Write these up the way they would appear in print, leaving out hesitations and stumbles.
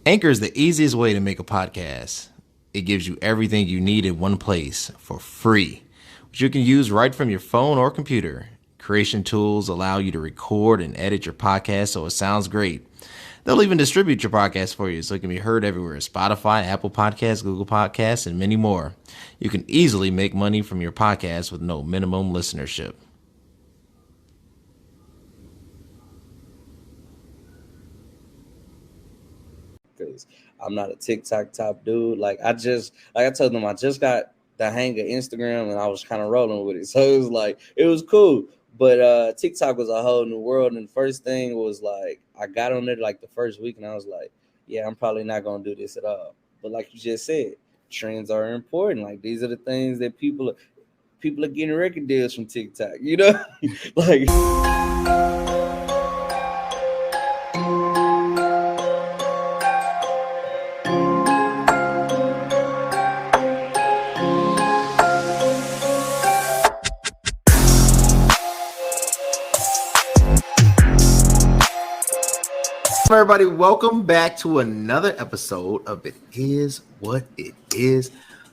Anchor is the easiest way to make a podcast. It gives you everything you need in one place for free, which you can use right from your phone or computer. Creation tools allow you to record and edit your podcast so it sounds great. They'll even distribute your podcast for you so it can be heard everywhere: Spotify, Apple Podcasts, Google Podcasts, and many more. You can easily make money from your podcast with no minimum listenership. Because I'm not a TikTok top dude. Like I told them, I just got the hang of Instagram and I was kind of rolling with it. So it was cool. But TikTok was a whole new world. And the first thing was like, I got on it like the first week and I was like, yeah, I'm probably not going to do this at all. But like you just said, trends are important. Like these are the things that people are getting record deals from TikTok, you know? Like everybody, welcome back to another episode of It Is What It Is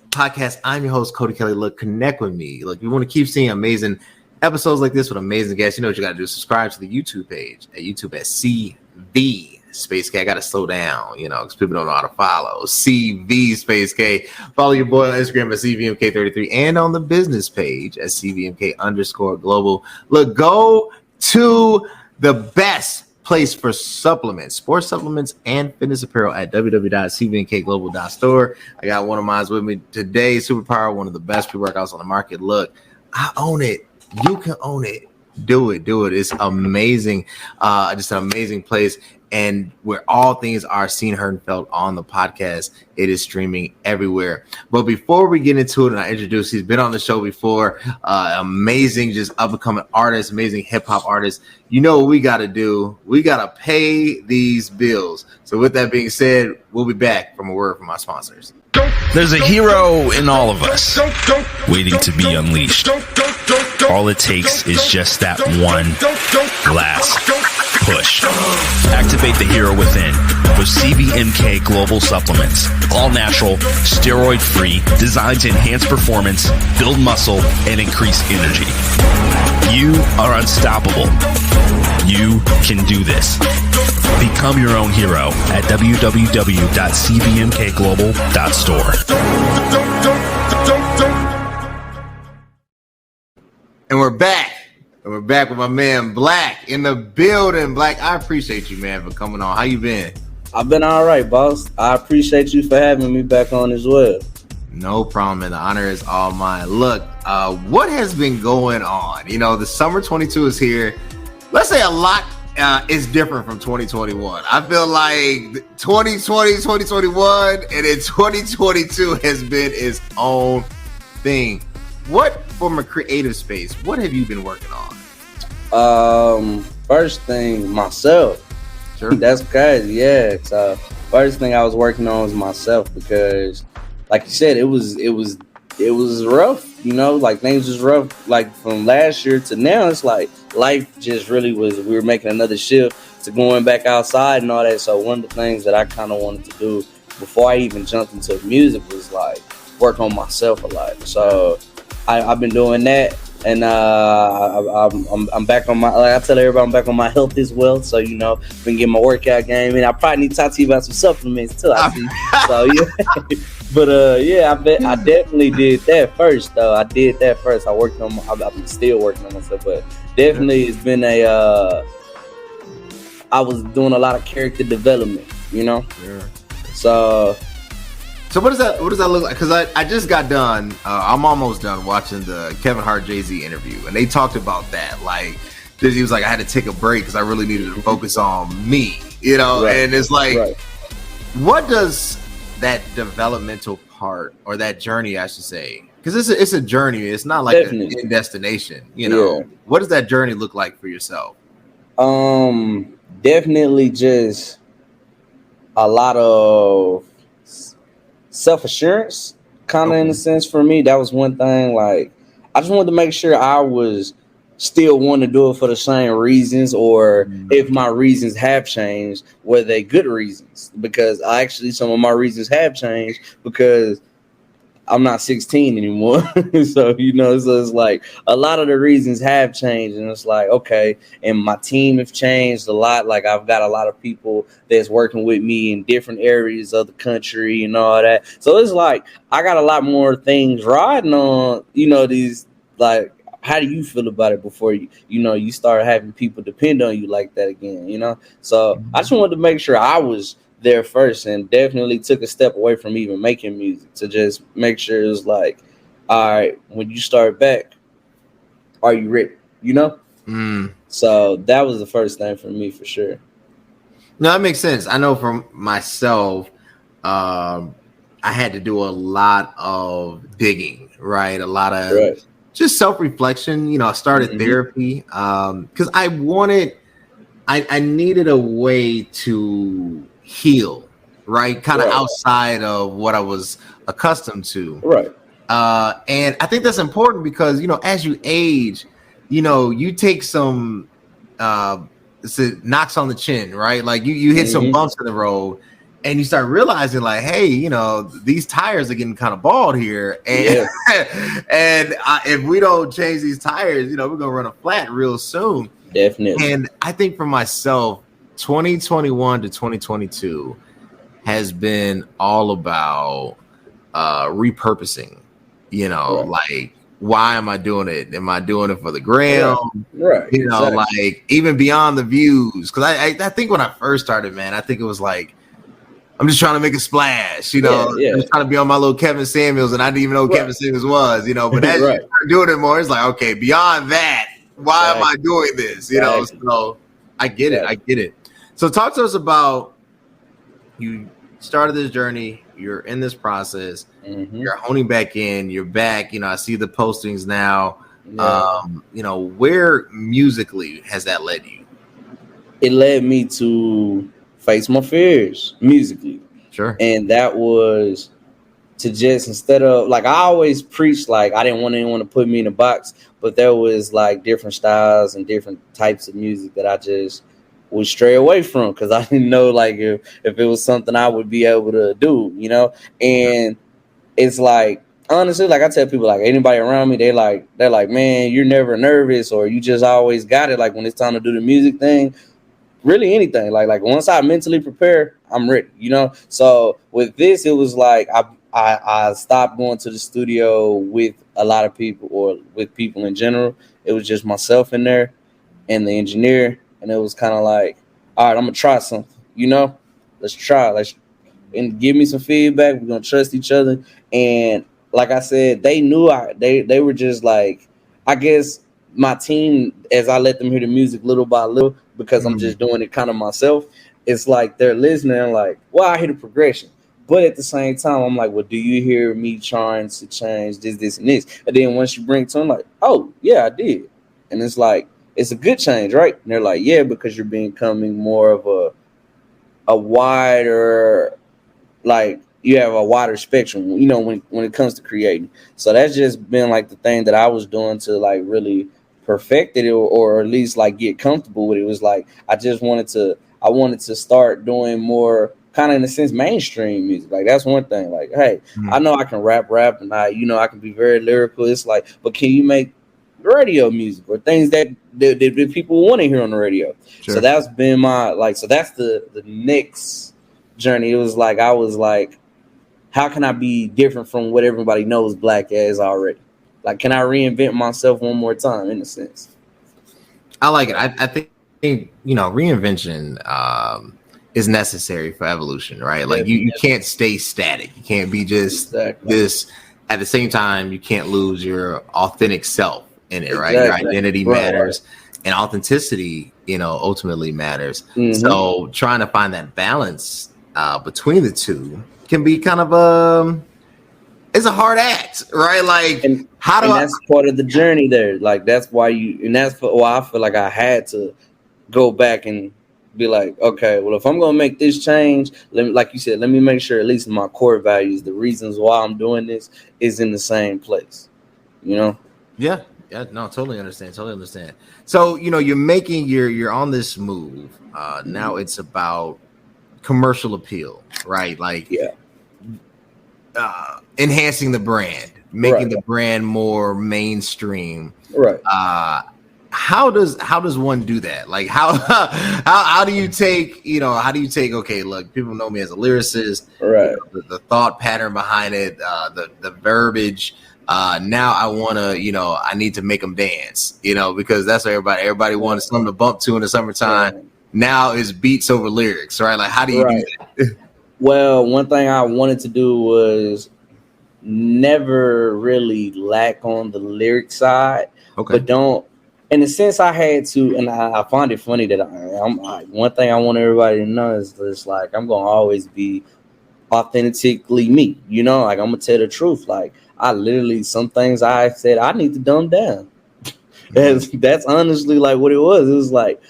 podcast. I'm your host, Cody Kelly. Look, connect with me. Look, you want to keep seeing amazing episodes like this with amazing guests, you know what you got to do. Subscribe to the YouTube page at YouTube at CV Space K. I got to slow down, you know, because people don't know how to follow. CV Space K. Follow your boy on Instagram at CVMK33 and on the business page at CVMK_global. Look, go to the best place for supplements, sports supplements, and fitness apparel at www.cvnkglobal.store. I got one of mine with me today, Superpower, one of the best pre-workouts on the market. Look, I own it. You can own it. Do it. It's amazing. Just an amazing place. And where all things are seen, heard, and felt on the podcast, it is streaming everywhere. But before we get into it, and I introduce, he's been on the show before, amazing, just up-and-coming artist, amazing hip-hop artist. You know what we got to do? We got to pay these bills. So with that being said, we'll be back from a word from our sponsors. There's a hero in all of us waiting to be unleashed. All it takes is just that one last push. Activate the hero within with CVMK Global Supplements. All natural, steroid-free, designed to enhance performance, build muscle, and increase energy. You are unstoppable. You can do this. Become your own hero at www.cvmkglobal.store. And we're back. We're back with my man Blaq in the building. Blaq, I appreciate you, man, for coming on. How you been? I've been all right, boss. I appreciate you for having me back on as well. No problem, and the honor is all mine. Look, what has been going on? You know, the summer 22 is here. Let's say a lot is different from 2021. I feel like 2020, 2021, and then 2022 has been its own thing. What, from a creative space, what have you been working on? First thing, myself. Sure. That's crazy, yeah. So first thing I was working on was myself because, like you said, it was rough. You know, like things was rough. Like from last year to now, it's like life just really was. We were making another shift to going back outside and all that. So one of the things that I kind of wanted to do before I even jumped into music was like work on myself a lot. So I've been doing that, and I'm back on my. Like I tell everybody, I'm back on my health as well. So you know, been getting my workout game, and I probably need to talk to you about some supplements too. I see. So yeah, but yeah, I definitely did that first. Though I did that first. I worked on. I'm still working on myself, but definitely it's been a. I was doing a lot of character development. You know, Sure. So what does that look like? Because I just got done. I'm almost done watching the Kevin Hart Jay-Z interview, and they talked about that. Like, he was like, I had to take a break because I really needed to focus on me, you know. Right. And it's like, right. What does that developmental part or that journey, I should say, because it's a journey. It's not like a destination, you know. Yeah. What does that journey look like for yourself? Definitely just a lot of self-assurance, kind of in a sense for me. That was one thing. Like, I just wanted to make sure I was still want to do it for the same reasons, or if my reasons have changed, were they good reasons? Because actually some of my reasons have changed because I'm not 16 anymore. So, so it's like a lot of the reasons have changed, and it's like, okay, and my team have changed a lot. Like I've got a lot of people that's working with me in different areas of the country and all that. So it's like, I got a lot more things riding on, these, like, how do you feel about it before you start having people depend on you like that again, So I just wanted to make sure I was there first, and definitely took a step away from even making music to just make sure it was like, all right, when you start back, are you ready? So that was the first thing for me, for sure. No, that makes sense. I know from myself, I had to do a lot of digging, right? A lot of just self-reflection. I started therapy because I needed a way to heal, right? Kind of outside of what I was accustomed to. Right. And I think that's important because, as you age, you take some knocks on the chin, right? Like you hit some bumps in the road and you start realizing like, hey, these tires are getting kind of bald here. And, and if we don't change these tires, we're going to run a flat real soon. Definitely. And I think for myself, 2021 to 2022 has been all about repurposing, like, why am I doing it? Am I doing it for the gram? Right. Like even beyond the views. Cause I think when I first started, man, I think it was like, I'm just trying to make a splash, I'm just trying to be on my little Kevin Samuels, and I didn't even know who Kevin Samuels was, but as you start doing it more, it's like, okay, beyond that, why am I doing this? So I get it. So talk to us about, you started this journey, you're in this process, you're honing back in, you're back, I see the postings now. Where musically has that led you? It led me to face my fears musically. Sure. And that was to just, instead of, like, I always preached, like, I didn't want anyone to put me in a box, but there was like different styles and different types of music that I just would stray away from because I didn't know, like, if it was something I would be able to do, and it's like, honestly, like I tell people, like, anybody around me, they're like, man, you're never nervous, or you just always got it. Like when it's time to do the music thing, really anything, like once I mentally prepare, I'm ready, So with this, it was like I stopped going to the studio with a lot of people, or with people in general. It was just myself in there and the engineer, and it was kind of like, all right, I'm gonna try something, let's try, and give me some feedback. We're gonna trust each other. And like I said, they knew they were just like, I guess my team, as I let them hear the music little by little, because I'm just doing it kind of myself, it's like they're listening, like, well, I hear the progression. But at the same time, I'm like, well, do you hear me trying to change this, and this? And then once you bring it to them, like, oh, yeah, I did. And it's like, it's a good change, right? And they're like, yeah, because you're becoming more of a wider, like, you have a wider spectrum, when it comes to creating. So that's just been like the thing that I was doing to like really perfect it, or at least like get comfortable with it. It was like, I wanted to start doing more kind of, in a sense, mainstream music. Like that's one thing. Like, hey, I know I can rap, and I can be very lyrical. It's like, but can you make radio music or things that people want to hear on the radio? Sure. So that's been my, like, so that's the next journey. It was like, I was like, how can I be different from what everybody knows Blaq as already? Like, can I reinvent myself one more time, in a sense? I like it. I think reinvention is necessary for evolution, right? Like you can't stay static. You can't be just this. At the same time, you can't lose your authentic self in it, right? Your identity matters, and authenticity, ultimately matters. So trying to find that balance between the two can be kind of it's a hard act, right? Like, that's part of the journey there. Like, that's why that's why I feel like I had to go back and be like, okay, well, if I'm gonna make this change, like you said, let me make sure at least my core values, the reasons why I'm doing this, is in the same place. Yeah, Yeah, no, totally understand. Totally understand. So, you're on this move. Now it's about commercial appeal, right? Like Yeah. enhancing the brand, making Right. the brand more mainstream. Right. How does one do that? Like how do you take, okay, look, people know me as a lyricist, Right. the thought pattern behind it, the verbiage. Now I want to, I need to make them dance, because that's what everybody wants something to bump to in the summertime. Yeah. Now is beats over lyrics, right? Like, how do you do that? Well, one thing I wanted to do was never really lack on the lyric side, Okay. but don't. In a sense, I had to, and I find it funny that one thing I want everybody to know is this: like, I'm gonna always be authentically me. Like I'm gonna tell the truth. Like I literally, some things I said I need to dumb down. That's honestly like what it was. It was like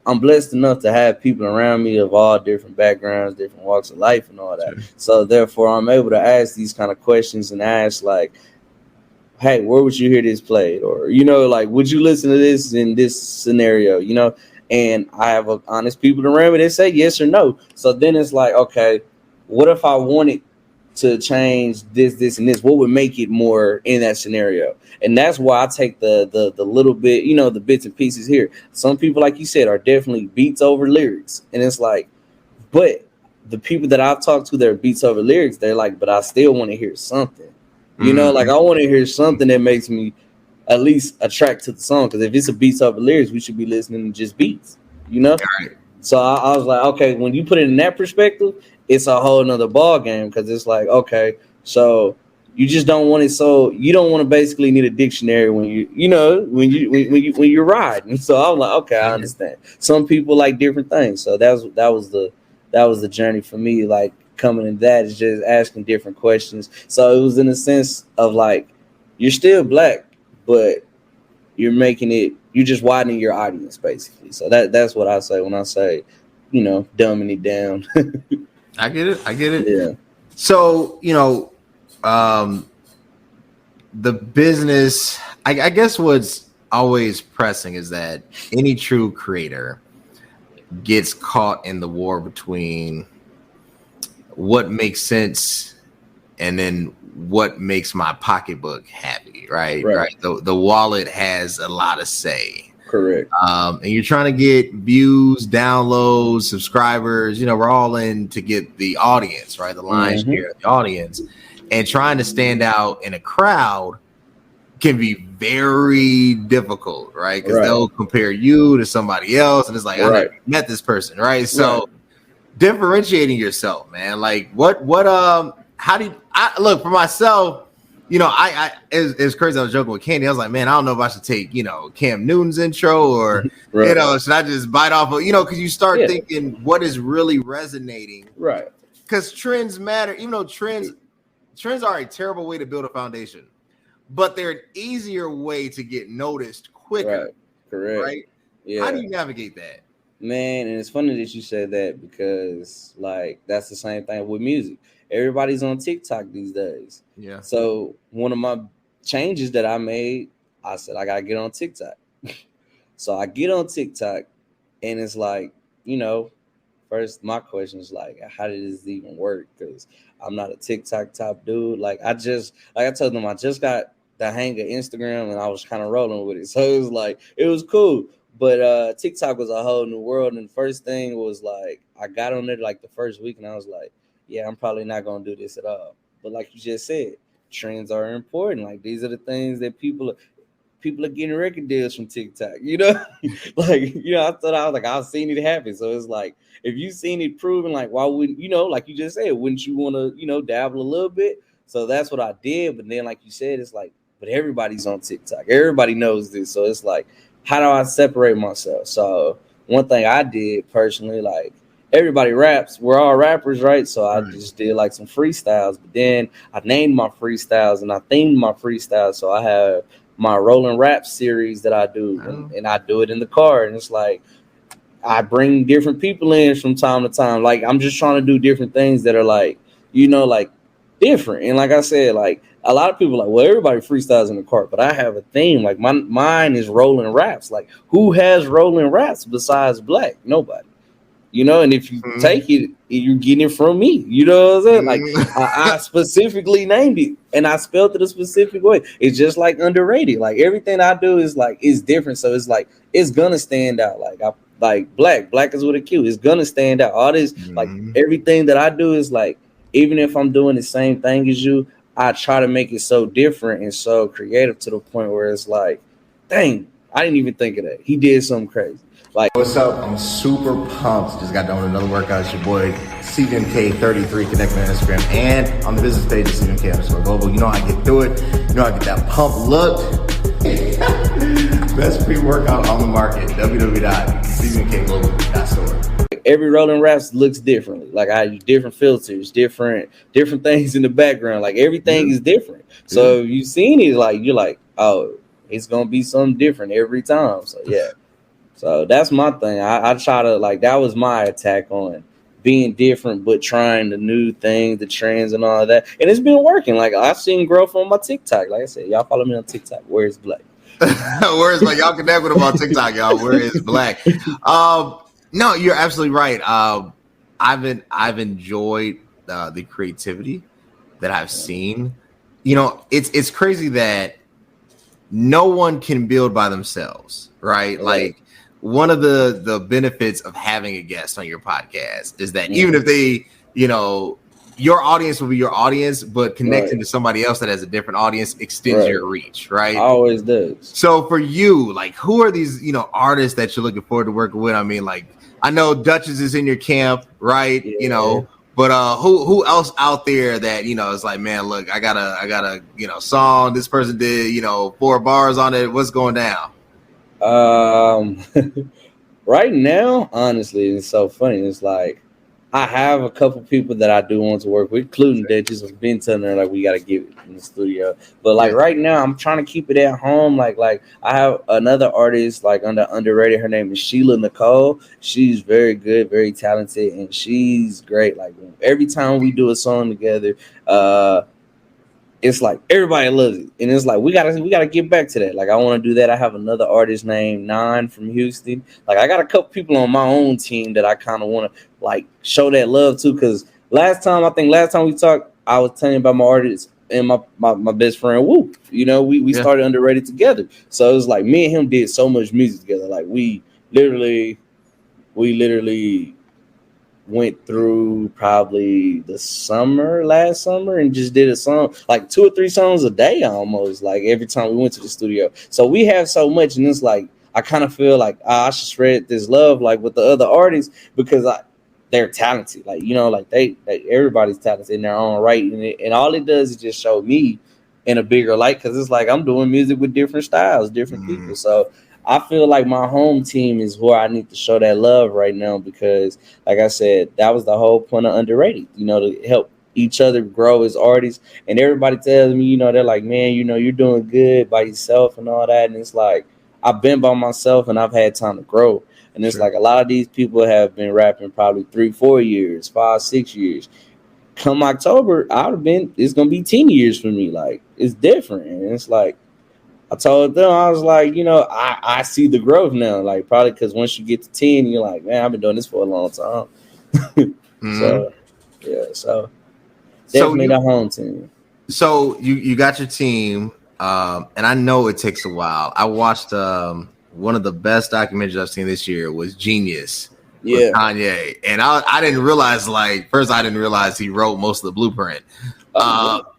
I'm blessed enough to have people around me of all different backgrounds, different walks of life, and all that. Sure. So therefore, I'm able to ask these kind of questions and ask like, "Hey, where would you hear this played?" Or like, "Would you listen to this in this scenario?" And I have honest people around me that say yes or no. So then it's like, okay, what if I wanted to change this, and this? What would make it more in that scenario? And that's why I take the little bit, the bits and pieces here. Some people, like you said, are definitely beats over lyrics. And it's like, but the people that I've talked to that are beats over lyrics, they're like, but I still want to hear something. Like I want to hear something that makes me at least attract to the song. Because if it's a beats over lyrics, we should be listening to just beats, Right. So I was like, okay, when you put it in that perspective, it's a whole nother ball game. Because it's like, okay, so you just don't want it. So you don't want to basically need a dictionary when when you're riding. So I was like, okay, I understand. Some people like different things. So that was the journey for me. Like coming in that is just asking different questions. So it was in a sense of like, you're still Black, but you're just widening your audience basically. So that's what I say when I say, dumbing it down. I get it. Yeah. So, the business, I guess what's always pressing is that any true creator gets caught in the war between what makes sense and then what makes my pocketbook happy, right? The wallet has a lot of say. Correct. And you're trying to get views, downloads, subscribers. We're all in to get the audience, right? The lion's share of the audience, and trying to stand out in a crowd can be very difficult, right? Because they'll compare you to somebody else, and it's like, I never met this person, right? So differentiating yourself, man. Like how do you, look for myself? It's crazy. I was joking with Candy. I was like, man, I don't know if I should take, Cam Newton's intro or, should I just bite off of, because you start thinking what is really resonating. Right. Because trends matter, even though trends are a terrible way to build a foundation, but they're an easier way to get noticed quicker. Right. Correct. Right. Yeah. How do you navigate that? Man, and it's funny that you said that because like that's the same thing with music. Everybody's on TikTok these days. Yeah. So one of my changes that I made, I said I gotta get on TikTok. So I get on TikTok, and it's like, first my question is like, how did this even work? Because I'm not a TikTok top dude. Like I told them, I just got the hang of Instagram, and I was kind of rolling with it. So it was like, it was cool. But TikTok was a whole new world. And the first thing was like, I got on there like the first week, and I was like, yeah, I'm probably not going to do this at all. But like you just said, trends are important. Like these are the things that people are getting record deals from TikTok, like, I thought, I was like, I've seen it happen. So it's like, if you've seen it proven, like, why wouldn't, like you just said, wouldn't you want to, dabble a little bit? So that's what I did. But then, like you said, it's like, but everybody's on TikTok. Everybody knows this. So it's like, how do I separate myself? So one thing I did personally, like everybody raps, we're all rappers, right? So I just did like some freestyles, but then I named my freestyles and I themed my freestyles. So I have my rolling rap series that I do, and I do it in the car. And it's like, I bring different people in from time to time. Like I'm just trying to do different things that are like, like different. And like I said, like a lot of people are like, well, everybody freestyles in the car, but I have a theme. Like mine is rolling raps. Like who has rolling raps besides Blaq? Nobody. You know, and if you take it, you're getting it from me. You know what I'm saying? Like I specifically named it and I spelled it a specific way. It's just like underrated. Like everything I do is like it's different. So it's like it's gonna stand out. Like Blaq is with a Q. It's gonna stand out. All this like everything that I do is like even if I'm doing the same thing as you, I try to make it so different and so creative to the point where it's like, dang, I didn't even think of that. He did something crazy. Like, what's up? I'm super pumped. Just got done with another workout. It's your boy CVMK33. Connect me on Instagram and on the business page of CVMK_global. You know how I get through it. You know how I get that pump look. Best pre-workout on the market. www.cvmkglobal.store. Every rolling raps looks differently. Like I use different filters, different things in the background. Like everything is different. So if you've seen it, like you're like, oh, it's gonna be something different every time. So yeah. So that's my thing. I try to like that was my attack on being different, but trying the new things, the trends, and all of that. And it's been working. Like I've seen growth on my TikTok. Like I said, y'all follow me on TikTok. Where's Blaq? Where's Blaq? Y'all connect with him on TikTok, y'all. Where is Blaq? No, you're absolutely right. I've enjoyed the creativity that I've seen. You know, it's crazy that no one can build by themselves, right? Like one of the benefits of having a guest on your podcast is that even if they, you know, your audience will be your audience, but connecting to somebody else that has a different audience extends your reach, right? Always does. So for you, like, who are these, you know, artists that you're looking forward to working with? I mean, like, I know Duchess is in your camp, right? Yeah. You know, but who else out there that, you know, is like, man, look, I got a, you know, song. This person did, you know, 4 bars on it. What's going down? Right now, honestly, it's so funny. It's like I have a couple people that I do want to work with, including that just been telling her like we gotta get it in the studio. But like right now, I'm trying to keep it at home. Like I have another artist like underrated. Her name is Sheila Nicole. She's very good, very talented, and she's great. Like every time we do a song together, it's like everybody loves it, and it's like we gotta get back to that. Like I want to do that. I have another artist named Nine from Houston. Like I got a couple people on my own team that I kind of want to like show that love to. Because last time we talked, I was telling you about my artist and my best friend Whoop. You know, we started Underrated together. So it was like me and him did so much music together. Like we literally went through probably last summer and just did a song, like 2 or 3 songs a day almost, like every time we went to the studio. So we have so much, and it's like I kind of feel like I should spread this love like with the other artists because they're talented. Like, you know, like they everybody's talented in their own right, and all it does is just show me in a bigger light because it's like I'm doing music with different styles, different people. So I feel like my home team is where I need to show that love right now because, like I said, that was the whole point of Underrated, you know, to help each other grow as artists. And everybody tells me, you know, they're like, man, you know, you're doing good by yourself and all that. And it's like, I've been by myself and I've had time to grow. And it's like a lot of these people have been rapping probably 3-4 years, 5-6 years. Come October, it's going to be 10 years for me. Like, it's different. And it's like, I told them, I was like, you know, I see the growth now. Like, probably because once you get to 10, you're like, man, I've been doing this for a long time. So, yeah, so definitely the home team. So you got your team, and I know it takes a while. I watched one of the best documentaries I've seen this year was Genius with Kanye. And I didn't realize, like, first I didn't realize he wrote most of the blueprint.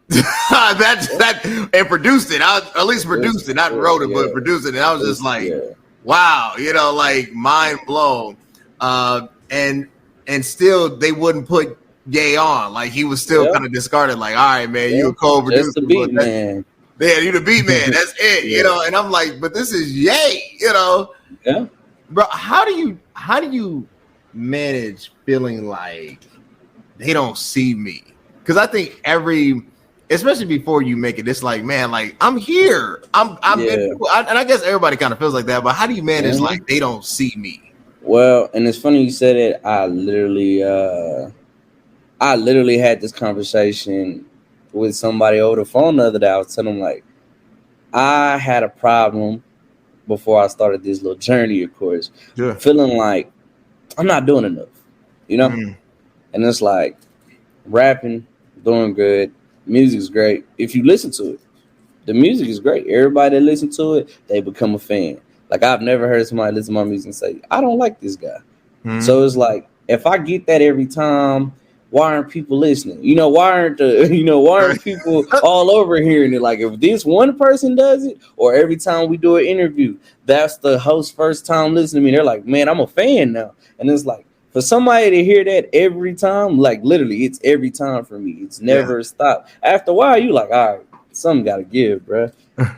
That and produced it. I at least produced it, not wrote it, but produced it. And I was just like, wow, you know, like mind blown. And still they wouldn't put Ye on. Like he was still kind of discarded. Like, all right, man, you a co-producer. That's the beat man. Yeah, you the beat man. That's it. You know. And I'm like, but this is Ye. You know. Yeah. Bro, how do you manage feeling like they don't see me? Because I think especially before you make it, it's like, man, like I'm here. I'm and I guess everybody kind of feels like that. But how do you manage like they don't see me? Well, and it's funny you said it. I literally had this conversation with somebody over the phone the other day. I was telling them, like, I had a problem before I started this little journey, of course, feeling like I'm not doing enough, you know? And it's like rapping, doing good, music's great. If you listen to it, the music is great. Everybody that listen to it, they become a fan. Like, I've never heard somebody listen to my music and say, I don't like this guy. So it's like, if I get that every time, why aren't people listening? You know, why aren't people all over hearing it? Like, if this one person does it, or every time we do an interview, that's the host's first time listening to me, they're like, man, I'm a fan now. And it's like, for somebody to hear that every time, like, literally, it's every time for me. It's never stopped. After a while, you like, all right, something got to give, bro.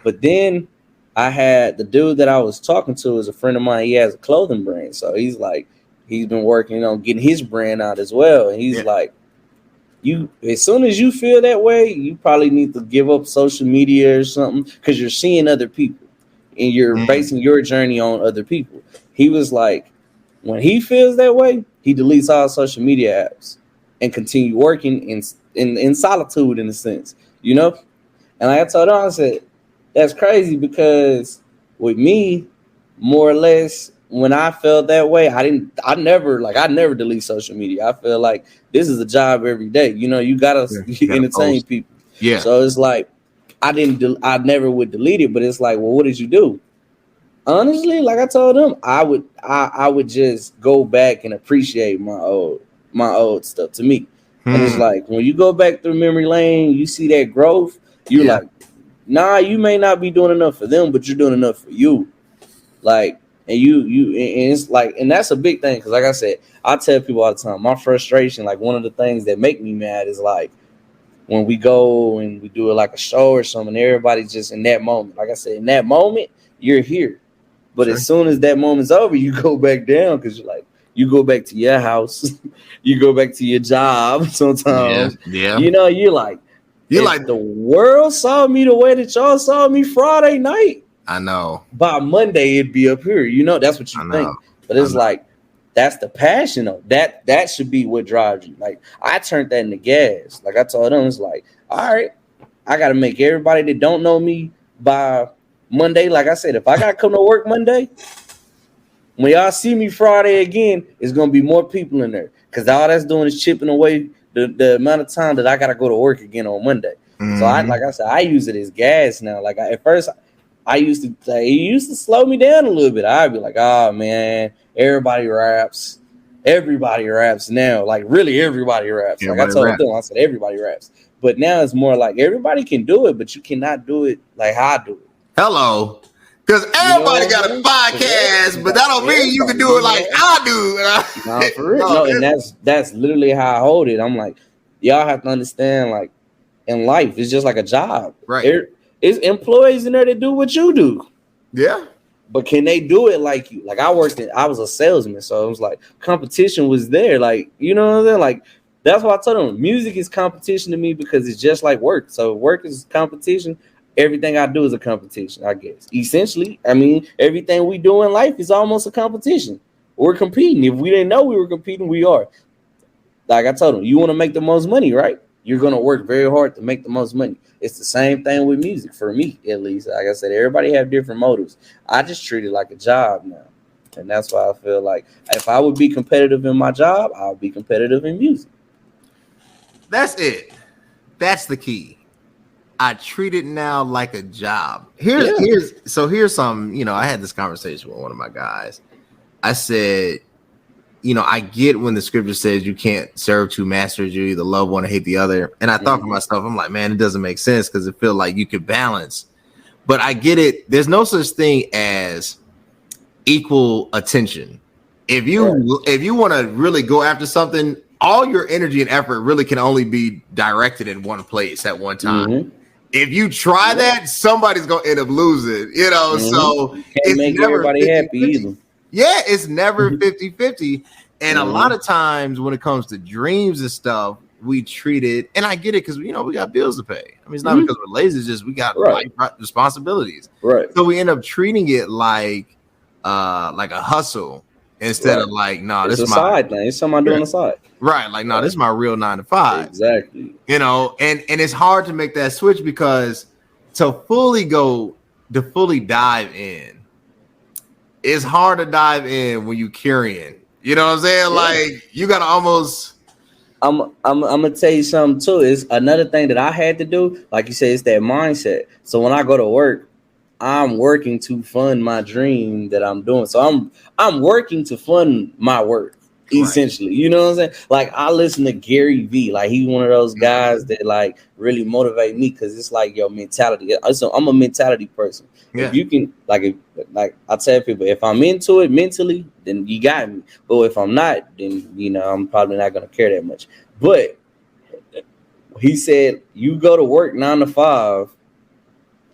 But then I had the dude that I was talking to is a friend of mine. He has a clothing brand. So he's like, he's been working on getting his brand out as well. And he's like, as soon as you feel that way, you probably need to give up social media or something, because you're seeing other people and you're basing your journey on other people. He was like, when he feels that way, he deletes all social media apps and continue working in solitude, in a sense, you know? And like I told him, I said, that's crazy, because with me, more or less, when I felt that way, I never delete social media. I feel like this is a job every day. You know, you gotta entertain people. Yeah. So it's like, I never would delete it, but it's like, well, what did you do? Honestly, like I told him, I would just go back and appreciate my old stuff to me. And it's like, when you go back through memory lane, you see that growth, you're like, nah, you may not be doing enough for them, but you're doing enough for you. Like, and and it's like, and that's a big thing, because like I said, I tell people all the time, my frustration, like, one of the things that make me mad is like when we go and we do like a show or something, everybody's just in that moment. Like I said, in that moment, you're here. But as soon as that moment's over, you go back down, because you're like, you go back to your house, you go back to your job sometimes. You know, you're like the world saw me the way that y'all saw me Friday night. I know. By Monday, it'd be up here. You know, that's what you think. But it's like, that's the passion of that. That should be what drives you. Like, I turned that into gas. Like I told them, it's like, all right, I got to make everybody that don't know me by Monday. Like I said, if I got to come to work Monday, when y'all see me Friday again, it's going to be more people in there. Because all that's doing is chipping away the amount of time that I got to go to work again on Monday. So like I said, I use it as gas now. Like at first, it used to slow me down a little bit. I'd be like, oh man, everybody raps now. Like, really, everybody raps. Like I told them, I said everybody raps. But now it's more like everybody can do it, but you cannot do it like how I do it. Hello. Because everybody got a podcast, but that don't mean you can do it like I do. No, for real. No, and that's literally how I hold it. I'm like, y'all have to understand, like, in life, it's just like a job. Right. It's employees in there that do what you do. Yeah. But can they do it like you? Like, I was a salesman, so it was like competition was there. Like, you know what I'm saying? Like, that's why I told them music is competition to me, because it's just like work. So work is competition. Everything I do is a competition, I guess. Essentially, I mean, everything we do in life is almost a competition. We're competing. If we didn't know we were competing, we are. Like I told them, you want to make the most money, right? You're going to work very hard to make the most money. It's the same thing with music, for me, at least. Like I said, everybody have different motives. I just treat it like a job now. And that's why I feel like if I would be competitive in my job, I'll be competitive in music. That's it. That's the key. I treat it now like a job. Here's some, you know, I had this conversation with one of my guys. I said, you know, I get when the scripture says you can't serve two masters, you either love one or hate the other. And I thought for myself, I'm like, man, it doesn't make sense, because it feels like you could balance. But I get it. There's no such thing as equal attention. If you want to really go after something, all your energy and effort really can only be directed in one place at one time. If you try that, somebody's gonna end up losing, you know. So can't make never everybody 50, happy 50. Either. Yeah, it's never 50-50. And a lot of times when it comes to dreams and stuff, we treat it, and I get it, because, you know, we got bills to pay. I mean, it's not because we're lazy, it's just we got life responsibilities. Right. So we end up treating it like a hustle. instead of like, no, it's this a my side thing. It's something I do on the side. Right. Like, no, this is my real 9 to 5. Exactly. You know, and it's hard to make that switch because to fully dive in, it's hard to dive in when you carrying. You know what I'm saying? Yeah. Like, you gotta almost. I'm gonna tell you something too. It's another thing that I had to do. Like you said, it's that mindset. So when I go to work, I'm working to fund my dream that I'm doing. So I'm working to fund my work, essentially. Right. You know what I'm saying? Like, I listen to Gary Vee. Like, he's one of those guys that like really motivate me because it's like your mentality. So I'm a mentality person. Yeah. If you can, like I tell people, if I'm into it mentally, then you got me. But if I'm not, then I'm probably not gonna care that much. But he said, you go to work 9 to 5.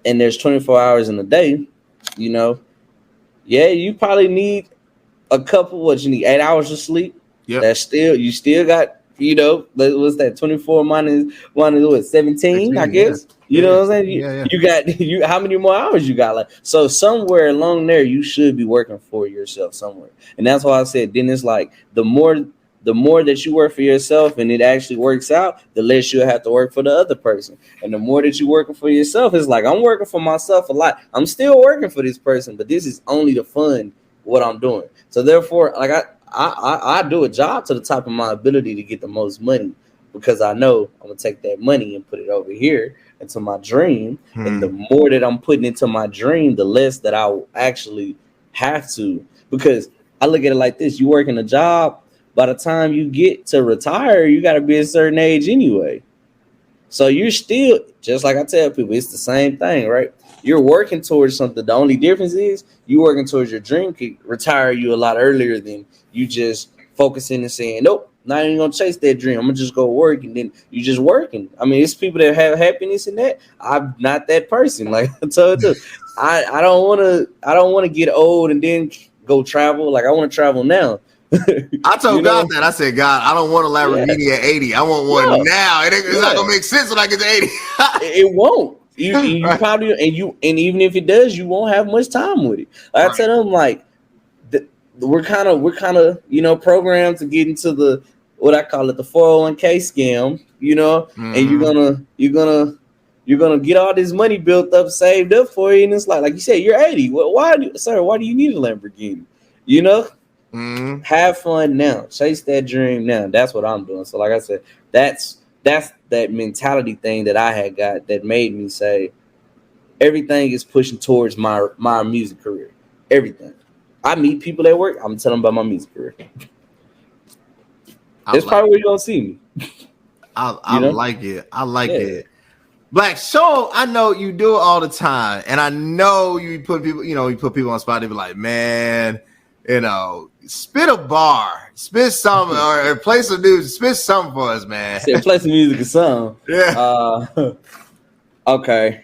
And there's 24 hours in a day, you probably need a couple. What you need 8 hours of sleep. Yeah, that's you still got, what's that? 24 minus what? 17, I guess. Yeah. You know what I'm saying? You got how many more hours you got? Like, so somewhere along there, you should be working for yourself somewhere. And that's why I said, then it's like the more that you work for yourself and it actually works out, the less you'll have to work for the other person. And the more that you're working for yourself, it's like, I'm working for myself a lot. I'm still working for this person, but this is only to fund what I'm doing. So therefore, like I do a job to the top of my ability to get the most money because I know I'm going to take that money and put it over here into my dream. And the more that I'm putting into my dream, the less that I will actually have to. Because I look at it like this. You work in a job, by the time you get to retire, you got to be a certain age anyway. So you're still, just like I tell people, it's the same thing, right? You're working towards something. The only difference is you working towards your dream could retire you a lot earlier than you just focusing and saying, nope, not even going to chase that dream. I'm going to just go work. And then you just working. I mean, it's people that have happiness in that. I'm not that person. Like I told you, I don't want to get old and then go travel. Like I want to travel now. I told God that. I said, God, I don't want a Lamborghini at 80. I want one now. It's not gonna make sense when I get to 80. It won't. You probably and even if it does, you won't have much time with it. Like I tell them, like we're kind of programmed to get into the what I call it the 401k scam. And you're gonna get all this money built up, saved up for you, and it's like you said, you're 80. Well, why do you need a Lamborghini? Have fun now. Chase that dream now. That's what I'm doing. So like I said, that's that mentality thing that I had got that made me say everything is pushing towards my music career. Everything. I meet people at work, I'm telling them about my music career. That's probably where you're gonna see me. I like it. I like it. Blaq, so I know you do it all the time, and I know you put people on spot. They be like, man, spit a bar, spit something, or play some news, spit something for us, man. Play some music or something. Yeah. Okay.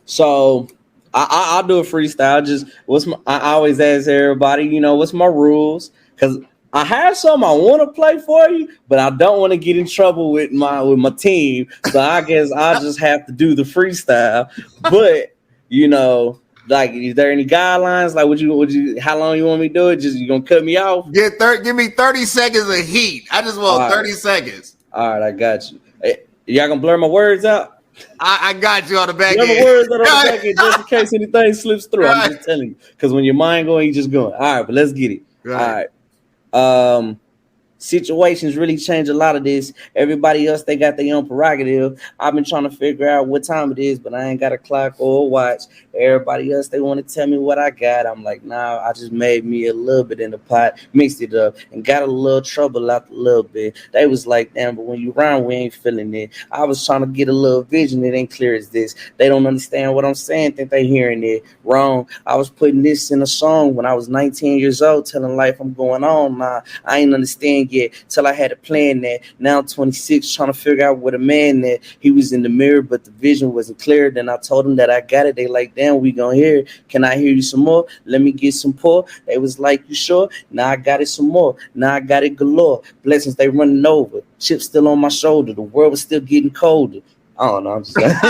So I'll do a freestyle. I always ask everybody, what's my rules? Because I have some I want to play for you, but I don't want to get in trouble with my team. So I guess I'll just have to do the freestyle. But like, is there any guidelines? Like, would you? How long you want me to do it? Just you gonna cut me off? Give me 30 seconds of heat. I just want 30 seconds. All right, I got you. Hey, y'all gonna blur my words out? I got you on the back end. Blur my words out on the back end just in case anything slips through. Right. I'm just telling you, because when your mind going, you just going. All right, but let's get it. Right. All right. Situations really change a lot of this. Everybody else, they got their own prerogative. I've been trying to figure out what time it is, but I ain't got a clock or a watch. Everybody else, they want to tell me what I got. I'm like, nah, I just made me a little bit in the pot, mixed it up, and got a little trouble out a little bit. They was like, damn, but when you rhyme, we ain't feeling it. I was trying to get a little vision. It ain't clear as this. They don't understand what I'm saying, think they hearing it wrong. I was putting this in a song when I was 19 years old, telling life I'm going on. Nah, I ain't understand yet till I had a plan that. Now I'm 26, trying to figure out what a man that. He was in the mirror, but the vision wasn't clear. Then I told him that I got it. They like, damn, we gonna hear it. Can I hear you some more? Let me get some pour. They was like, you sure? Now I got it some more. Now I got it galore. Blessings, they running over. Chips still on my shoulder. The world was still getting colder. I don't know. I'm just saying. Look,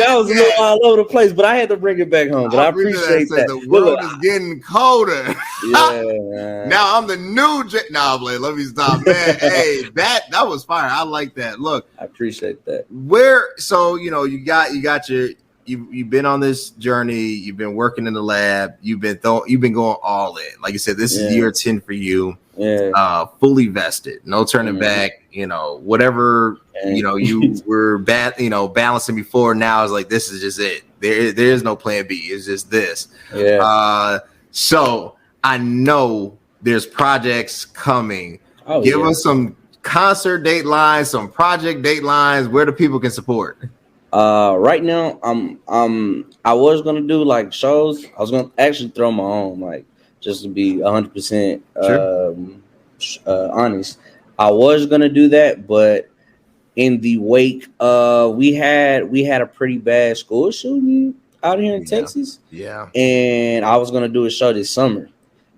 I was a little all over the place, but I had to bring it back home. But I appreciate that. The world is getting colder. Yeah. Now I'm the new let me stop, man. Hey, that was fire. I like that. Look, I appreciate that. So you've been on this journey. You've been working in the lab. You've been going all in. Like you said, this is year 10 for you. Yeah. Fully vested, no turning back. Whatever you were balancing before, now is like, this is just it. There is no plan B. It's just this. Yeah. So I know there's projects coming. Give us some concert date lines, some project date lines, where the people can support. Right now, I was gonna do like shows. I was gonna actually throw my own, like, just to be 100% honest. I was gonna do that, but in the wake, we had a pretty bad school shooting out here in Texas. Yeah. And I was gonna do a show this summer,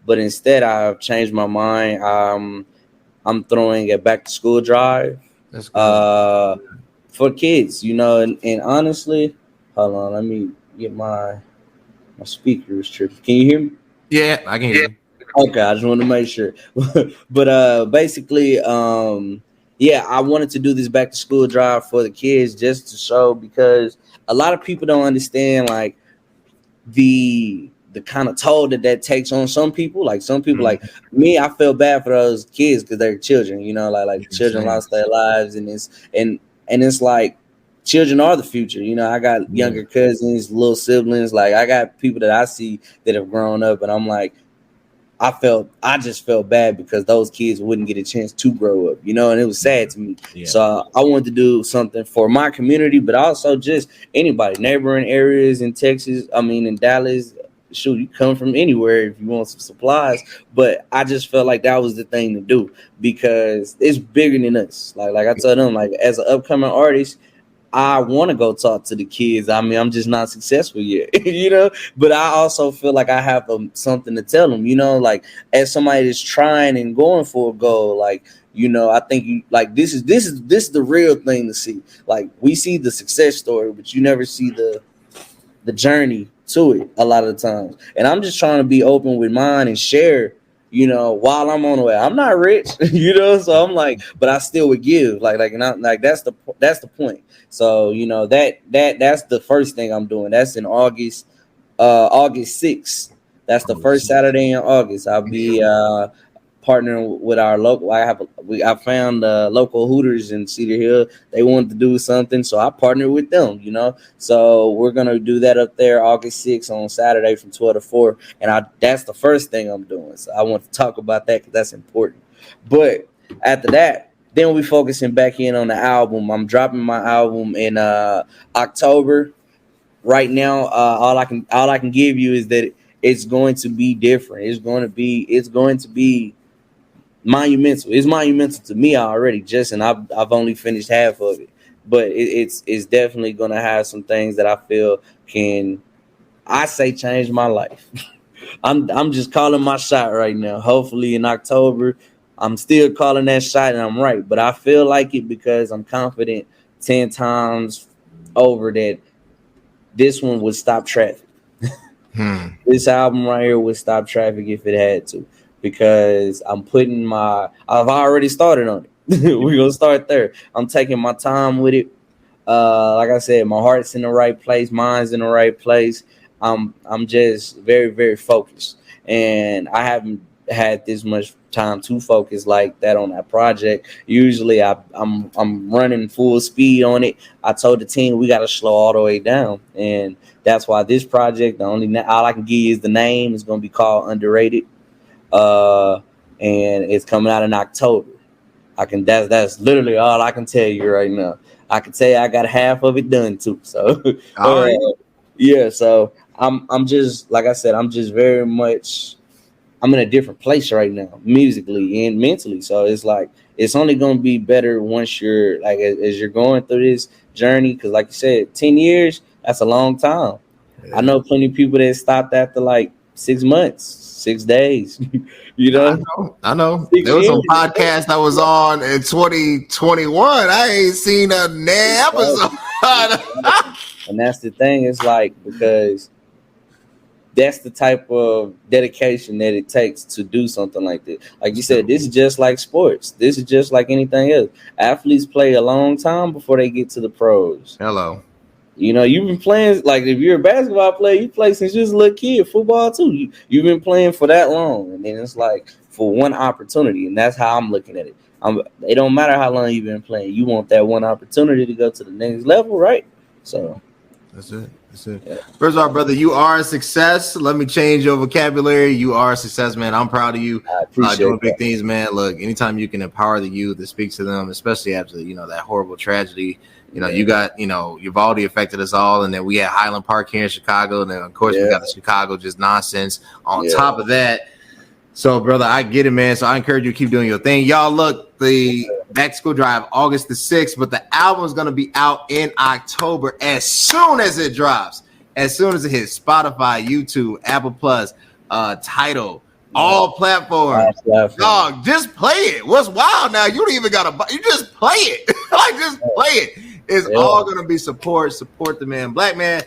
but instead I've changed my mind. I'm throwing a back to school drive. That's cool. For kids, and honestly, hold on, let me get my speakers tripping. Can you hear me? Yeah, I can hear you. Okay, I just want to make sure. But basically, I wanted to do this back to school drive for the kids just to show, because a lot of people don't understand like the kind of toll that takes on some people. Like some people, like me, I feel bad for those kids because they're children. Like children lost their lives, and it's like children are the future. I got younger cousins, little siblings. Like I got people that I see that have grown up, and I'm like, I just felt bad because those kids wouldn't get a chance to grow up, and it was sad to me. Yeah. So I wanted to do something for my community, but also just anybody, neighboring areas in Texas. I mean, in Dallas. Shoot, you come from anywhere if you want some supplies, but I just felt like that was the thing to do because it's bigger than us. Like I told them, like as an upcoming artist, I want to go talk to the kids. I mean, I'm just not successful yet, but I also feel like I have something to tell them, like as somebody that's trying and going for a goal, like, I think this is the real thing to see. Like we see the success story, but you never see the journey to it a lot of the times. And I'm just trying to be open with mine and share, while I'm on the way. I'm not rich, so I'm like, but I still would give. That's the point. So, that's the first thing I'm doing. That's in August 6th. That's the first Saturday in August. I'll be partnering with our local. I found local Hooters in Cedar Hill. They wanted to do something, so I partnered with them. So we're gonna do that up there August 6th on Saturday from 12 to 4, and that's the first thing I'm doing. So I want to talk about that because that's important. But after that, then we focusing back in on the album. I'm dropping my album in October. Right now, all I can give you is that it's going to be different. It's going to be monumental. It's monumental to me already, and I've only finished half of it, but it's definitely going to have some things that I feel can, change my life. I'm just calling my shot right now. Hopefully in October, I'm still calling that shot and I'm right, but I feel like it because I'm confident 10 times over that this one would stop traffic. This album right here would stop traffic if it had to. Because I've already started on it. We're going to start there. I'm taking my time with it. Like I said, my heart's in the right place. Mine's in the right place. I'm just very, very focused. And I haven't had this much time to focus like that on that project. Usually I'm running full speed on it. I told the team we got to slow all the way down. And that's why this project, all I can give you is the name. It's going to be called Underrated. And it's coming out in October. That's literally all I can tell you right now. I can tell you I got half of it done too. So so I'm just, like I said, I'm just very much, I'm in a different place right now, musically and mentally. So it's like, it's only going to be better once you're like, as you're going through this journey. Cause like you said, 10 years, that's a long time. Yeah. I know plenty of people that stopped after like 6 months, 6 days. You know, I know. 6 There was some years. podcast that was on in 2021. I ain't seen a damn episode. And that's the thing. It's like, because that's the type of dedication that it takes to do something like this. Like you said, this is just like sports. This is just like anything else. Athletes play a long time before they get to the pros. Hello. You know, you've been playing, like, if you're a basketball player, you play since you was a little kid. Football too. You've been playing for that long, and then it's like for one opportunity, and that's how I'm looking at it. It don't matter how long you've been playing. You want that one opportunity to go to the next level, right? So that's it. Yeah. First of all, brother, you are a success. Let me change your vocabulary. You are a success, man. I'm proud of you. I appreciate doing big that. things, man. Look, anytime you can empower the youth and speak to them, especially after that horrible tragedy. You got Uvalde affected us all, and then we had Highland Park here in Chicago, and then of course we got the Chicago just nonsense on top of that. So, brother, I get it, man. So I encourage you to keep doing your thing. Y'all, look, the Back to School Drive, August the 6th, but the album is going to be out in October as soon as it drops, as soon as it hits Spotify, YouTube, Apple Plus, Tidal, all platforms. Dog, just play it. What's wild now? You don't even got to, you just play it. Like, just play it. It's all going to be support the man. Blaq, man,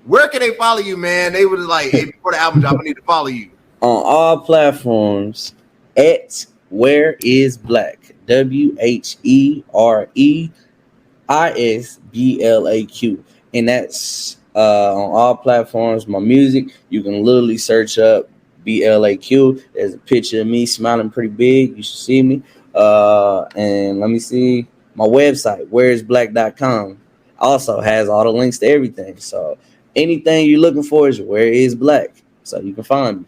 where can they follow you, man? They would like, hey, before the album drop, I need to follow you. On all platforms at Where Is Blaq, WhereisBlaq, and that's on all platforms. My music, you can literally search up BLAQ. There's a picture of me smiling pretty big. You should see me. And let me see, my website, whereisblaq.com, also has all the links to everything. So anything you're looking for is Where Is Blaq, so you can find me.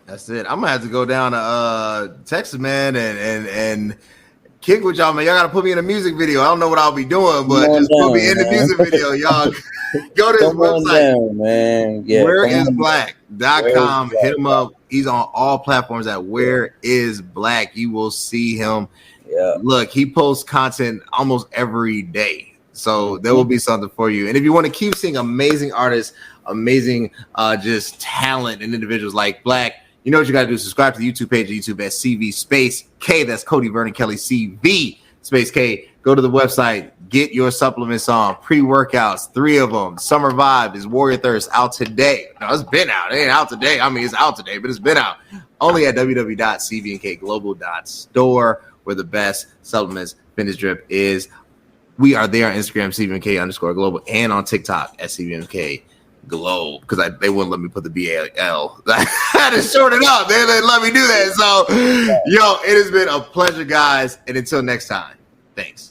That's it. I'm gonna have to go down to Texas, man, and kick with y'all, man. Y'all gotta put me in a music video. I don't know what I'll be doing, but just put me in the music video, y'all. Go to his website, down, man. Yeah, whereisblaq.com. Hit him up. He's on all platforms at Where Is Blaq. You will see him. Yeah. Look, he posts content almost every day, so there will be something for you. And if you want to keep seeing amazing artists, amazing just talent and individuals like Blaq, you know what you got to do. Subscribe to the YouTube page, YouTube at CV Space K. That's Cody Vernon Kelly, CV Space K. Go to the website. Get your supplements on. Pre-workouts, 3 of them. Summer Vibe is Warrior Thirst out today. No, it's been out. It ain't out today. I mean, it's out today, but it's been out. Only at www.cvnkglobal.store, where the best supplements fitness drip is. We are there on Instagram, CVMK_global, and on TikTok at CVMK Globe, because they wouldn't let me put the BAL. I had to short it up. They didn't let me do that. So, yo, it has been a pleasure, guys. And until next time, thanks.